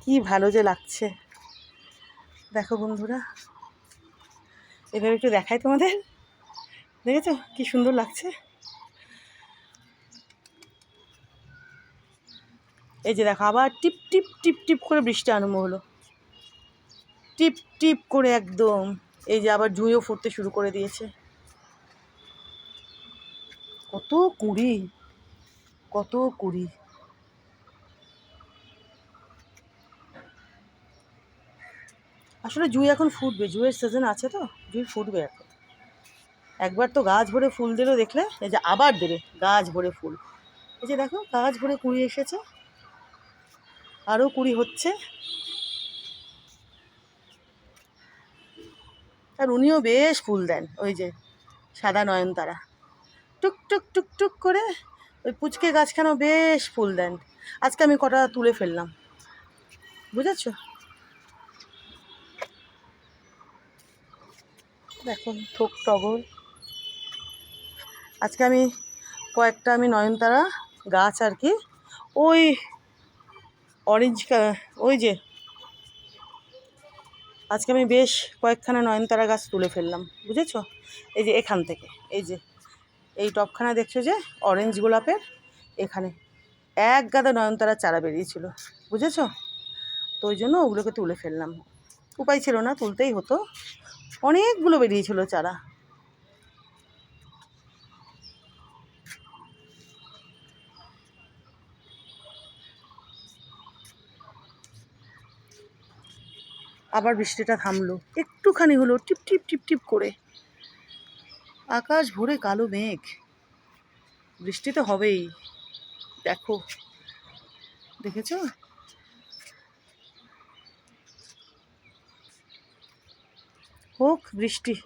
কি ভালো যে লাগছে দেখো বন্ধুরা, এভাবে একটু দেখাই তোমাদের। দেখেছো কি সুন্দর লাগছে। এই যে দেখো আবার টিপ টিপ টিপ টিপ করে বৃষ্টি আরম্ভ হলো, টিপ টিপ করে একদম। এই যে আবার জুঁইও ফুটতে শুরু করে দিয়েছে। কত কুড়ি, কত কুড়ি। আসলে জুঁই এখন ফুটবে, জুঁয়ের সিজন আছে তো, জুঁই ফুটবে এখন। একবার তো গাছ ভরে ফুল দিল দেখলে, এই যে আবার দেবে গাছ ভরে ফুল। এই যে দেখো গাছ ভরে কুড়ি এসেছে, আরও কুড়ি হচ্ছে। আর উনিও বেশ ফুল দেন, ওই যে সাদা নয়নতারা টুক টুক টুক টুক করে। ওই পুচকে গাছখানাও বেশ ফুল দেন। আজকে আমি কটা তুলে ফেললাম, বুঝেছ। দেখো থোক টগর। আজকে আমি কয়েকটা নয়নতারা গাছ আর কি, ওই অরেঞ্জ ওই যে আজকে আমি বেশ কয়েকখানা নয়নতারা গাছ তুলে ফেললাম, বুঝেছ। এই যে এখান থেকে, এই যে এই টবখানা দেখছো যে অরেঞ্জ গোলাপের, এখানে এক গাদা নয়নতারা চারা বেরিয়েছিল, বুঝেছ। তো ওই জন্য ওগুলোকে তুলে ফেললাম, উপায় ছিল না, তুলতেই হতো। অনেকগুলো বেরিয়েছিল চারা। আবার বৃষ্টিটা থামলো, একটুখানি হলো টিপ টিপ টিপ টিপ করে। আকাশ ভরে কালো মেঘ, বৃষ্টি তো হবেই। দেখো, দেখেছো, হোক বৃষ্টি।